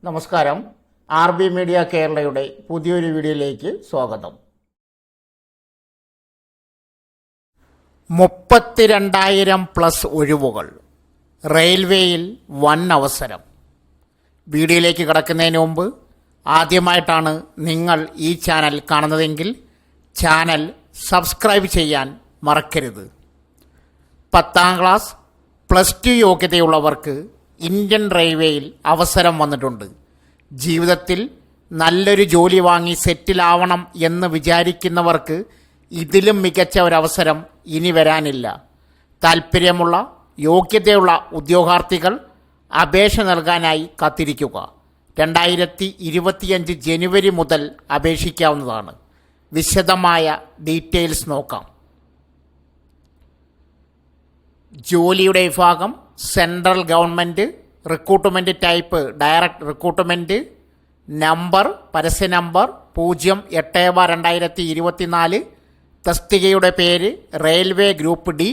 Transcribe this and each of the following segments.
നമസ്കാരം. RB media കേരളയുടെ പുതിയൊരു വീഡിയോയിലേക്ക് സ്വാഗതം. 32,000+ ഒഴിവുകൾ, റെയിൽവേയിൽ വൻ അവസരം. വീഡിയോയിലേക്ക് കടക്കുന്നതിന് മുമ്പ് ആദ്യമായിട്ടാണ് നിങ്ങൾ ഈ ചാനൽ കാണുന്നതെങ്കിൽ ചാനൽ സബ്സ്ക്രൈബ് ചെയ്യാൻ മറക്കരുത്. 10ാം ക്ലാസ് +2 യോഗ്യതയുള്ളവർക്ക് ഇന്ത്യൻ റെയിൽവേയിൽ അവസരം വന്നിട്ടുണ്ട്. ജീവിതത്തിൽ നല്ലൊരു ജോലി വാങ്ങി സെറ്റിലാവണം എന്ന് വിചാരിക്കുന്നവർക്ക് ഇതിലും മികച്ച ഒരവസരം ഇനി വരാനില്ല. താൽപ്പര്യമുള്ള യോഗ്യതയുള്ള ഉദ്യോഗാർത്ഥികൾ അപേക്ഷ നൽകാനായി കാത്തിരിക്കുക. 2025 ജനുവരി മുതൽ അപേക്ഷിക്കാവുന്നതാണ്. വിശദമായ ഡീറ്റെയിൽസ് നോക്കാം. ജോലിയുടെ വിഭാഗം central government. Recruitment type direct recruitment. Number പരസ്യ നമ്പർ 08/2024. തസ്തികയുടെ പേര് റെയിൽവേ ഗ്രൂപ്പ് ഡി.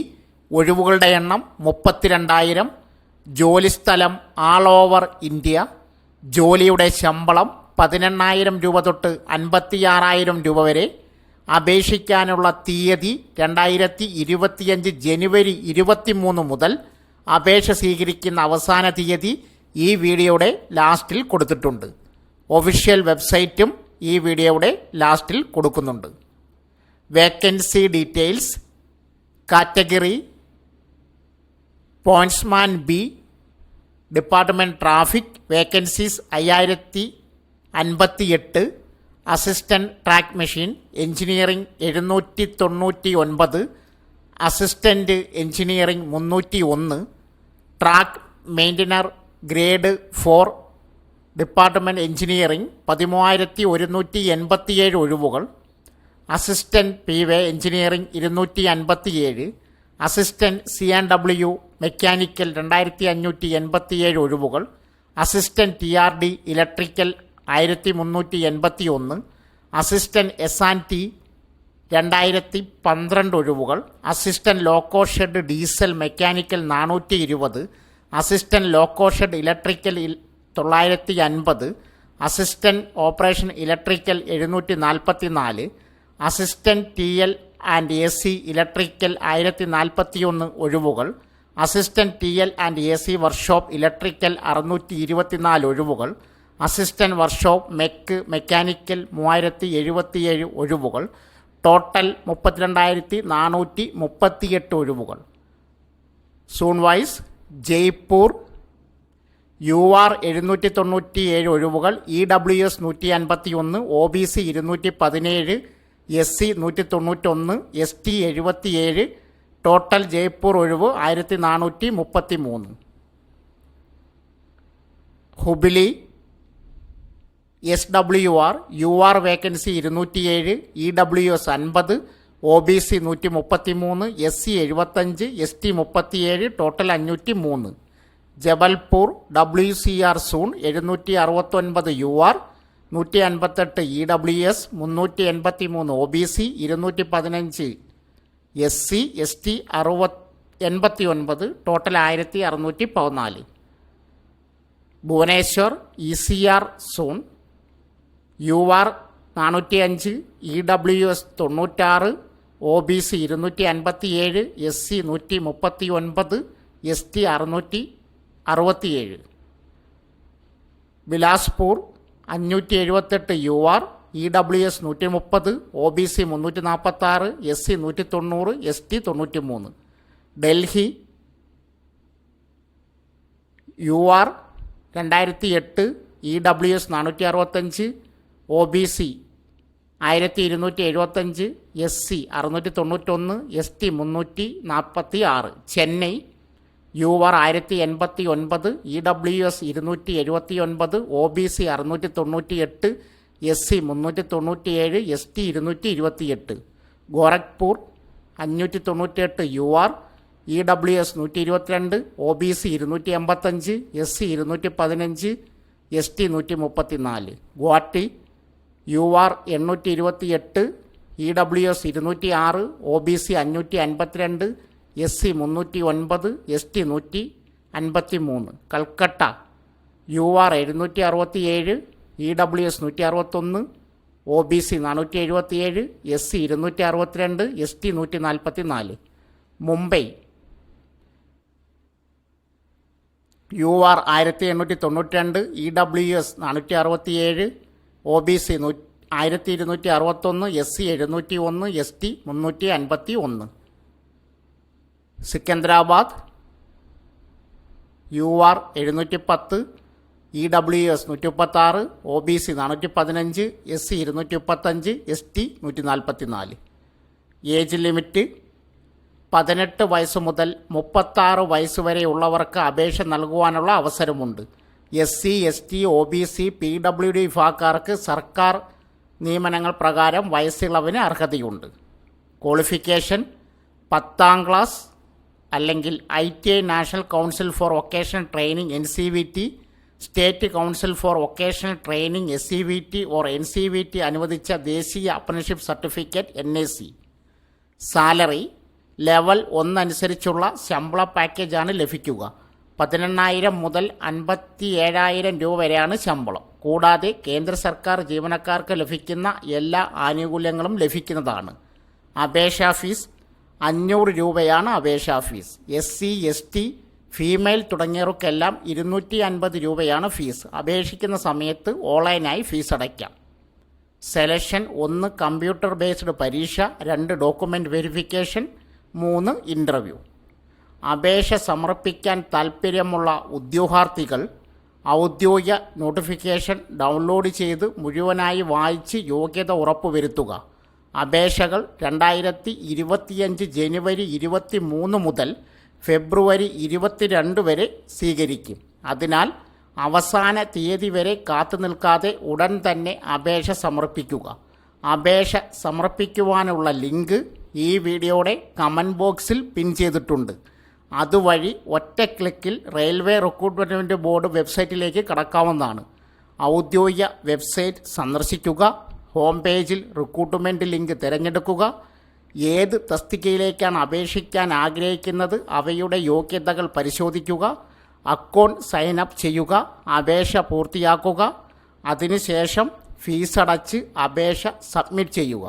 ഒഴിവുകളുടെ എണ്ണം 32,000. ജോലിസ്ഥലം ആൾ ഓവർ ഇന്ത്യ. ജോലിയുടെ ശമ്പളം 18,000 രൂപ തൊട്ട് 56,000 രൂപ വരെ. അപേക്ഷിക്കാനുള്ള തീയതി 2025 ജനുവരി 23 മുതൽ. അപേക്ഷ സ്വീകരിക്കുന്ന അവസാന തീയതി ഈ വീഡിയോയുടെ ലാസ്റ്റിൽ കൊടുത്തിട്ടുണ്ട്. ഒഫീഷ്യൽ വെബ്സൈറ്റും ഈ വീഡിയോയുടെ ലാസ്റ്റിൽ കൊടുക്കുന്നുണ്ട്. Vacancy details. Category pointsman B. Department traffic. Vacancies 5,058. Assistant track machine engineering 799. Assistant engineering 301. Track maintainer grade 4 department engineering 13,187 ഒഴിവുകൾ. Assistant PV engineering 257. Assistant C&W mechanical 2,587 ഒഴിവുകൾ. Assistant TRD electrical 1,381. Assistant S&T 2,012 ഒഴിവുകൾ. Assistant loco shed diesel mechanical 420. Assistant loco shed electrical 950. Assistant operation electrical 744. Assistant TL and AC electrical 1,041 ഒഴിവുകൾ. Assistant TL and AC workshop electrical 624 ഒഴിവുകൾ. Assistant workshop mechanical 3,077 ഒഴിവുകൾ. Total 32,438 ഒഴിവുകൾ. Zone vice Jaipur UR 797 ഒഴിവുകൾ. EWS 151. OBC 217. SC 191. ST 77. Total Jaipur ഒഴിവ് 1,433. Hubli SWR UR vacancy 207. EWS 50. OBC 133. SC 75. ST 37. Total 503. Jabalpur WCR soon 769 UR 158. EWS 383. OBC 215. SC ST 89. Total 1,614. Bhubaneswar ECR zone UR 405. EWS 96. OBC 257. SC 139. ST 667. Bilaspur 578 UR EWS 130. OBC 346. SC 190. ST 93. Delhi UR 2008. EWS 465. OBC 1,275. SC 691. ST 346. Chennai UR 1,089. EWS 279. OBC 698. SC 397. ST 228. Gorakhpur 598 UR EWS 122. OBC 285. SC 215. ST 134. Guwahati UR 828. EWS 206. OBC 552. SC 309. ST 153. Calcutta UR 767, EWS 161, OBC 477, SC 262, ST 144. Mumbai UR 1892, EWS 467, OBC 1261, SC 701, ST 351. Secunderabad UR 710, EWS 136, OBC 415, SC 235, ST 144. Age limit 18 വയസ്സ് മുതൽ 36 വയസ്സ് വരെയുള്ളവർക്ക് അപേക്ഷ നൽകുവാനുള്ള അവസരമുണ്ട്. SC, ST, OBC, PWD വിഭാഗക്കാർക്ക് സർക്കാർ നിയമനങ്ങൾ പ്രകാരം വയസ്സിളവിന് അർഹതയുണ്ട്. Qualification 10ാം class അല്ലെങ്കിൽ ITI national council four vocational training NCVT, state council four vocational training SCVT or NCVT അനുവദിച്ച ദേശീയ apprenticeship certificate NAC. Salary level 1 അനുസരിച്ചുള്ള ശമ്പള പാക്കേജാണ് ലഭിക്കുക. 18,000 മുതൽ 57,000 രൂപ വരെയാണ് ശമ്പളം. കൂടാതെ കേന്ദ്ര സർക്കാർ ജീവനക്കാർക്ക് ലഭിക്കുന്ന എല്ലാ ആനുകൂല്യങ്ങളും ലഭിക്കുന്നതാണ്. അപേക്ഷാ ഫീസ് 500 രൂപയാണ് അപേക്ഷാ ഫീസ്. SC, ST, ഫീമെയിൽ തുടങ്ങിയവർക്കെല്ലാം 250 രൂപയാണ് ഫീസ്. അപേക്ഷിക്കുന്ന സമയത്ത് ഓൺലൈനായി ഫീസ് അടയ്ക്കാം. സെലക്ഷൻ 1 കമ്പ്യൂട്ടർ ബേസ്ഡ് പരീക്ഷ, 2 ഡോക്യുമെൻ്റ് വെരിഫിക്കേഷൻ, 3 ഇൻ്റർവ്യൂ. അപേക്ഷ സമർപ്പിക്കാൻ താൽപ്പര്യമുള്ള ഉദ്യോഗാർത്ഥികൾ ഔദ്യോഗിക നോട്ടിഫിക്കേഷൻ ഡൗൺലോഡ് ചെയ്ത് മുഴുവനായി വായിച്ച് യോഗ്യത ഉറപ്പുവരുത്തുക. അപേക്ഷകൾ 2025 ജനുവരി 23 മുതൽ ഫെബ്രുവരി 22 വരെ സ്വീകരിക്കും. അതിനാൽ അവസാന തീയതി വരെ കാത്തു നിൽക്കാതെ ഉടൻ തന്നെ അപേക്ഷ സമർപ്പിക്കുക. അപേക്ഷ സമർപ്പിക്കുവാനുള്ള ലിങ്ക് ഈ വീഡിയോയുടെ കമൻറ്റ് ബോക്സിൽ പിൻ ചെയ്തിട്ടുണ്ട്. അതുവഴി ഒറ്റ ക്ലിക്കിൽ റെയിൽവേ റിക്രൂട്ട്മെൻറ്റ് ബോർഡ് വെബ്സൈറ്റിലേക്ക് കടക്കാവുന്നതാണ്. ഔദ്യോഗിക വെബ്സൈറ്റ് സന്ദർശിക്കുക. ഹോം പേജിൽ റിക്രൂട്ട്മെൻറ്റ് ലിങ്ക് തിരഞ്ഞെടുക്കുക. ഏത് തസ്തികയിലേക്കാണ് അപേക്ഷിക്കാൻ ആഗ്രഹിക്കുന്നത് അവയുടെ യോഗ്യതകൾ പരിശോധിക്കുക. അക്കൗണ്ട് സൈൻ അപ്പ് ചെയ്യുക. അപേക്ഷ പൂർത്തിയാക്കുക. അതിനുശേഷം ഫീസ് അടച്ച് അപേക്ഷ സബ്മിറ്റ് ചെയ്യുക.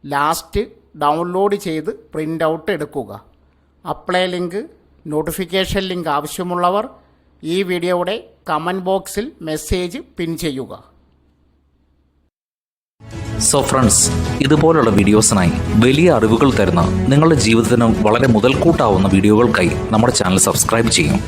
ലാസ്റ്റ് ഡൗൺലോഡ് ചെയ്ത് പ്രിൻ്റ് ഔട്ട് എടുക്കുക. അപ്ലൈ ലിങ്ക്, നോട്ടിഫിക്കേഷൻ ലിങ്ക് ആവശ്യമുള്ളവർ ഈ വീഡിയോയുടെ കമൻറ്റ് ബോക്സിൽ മെസ്സേജ് പിൻ ചെയ്യുക. സോ ഫ്രണ്ട്സ്, ഇതുപോലുള്ള വീഡിയോസിനായി വലിയ അറിവുകൾ തരുന്ന നിങ്ങളുടെ ജീവിതത്തിന് വളരെ മുതൽക്കൂട്ടാവുന്ന വീഡിയോകൾക്കായി നമ്മുടെ ചാനൽ സബ്സ്ക്രൈബ് ചെയ്യും.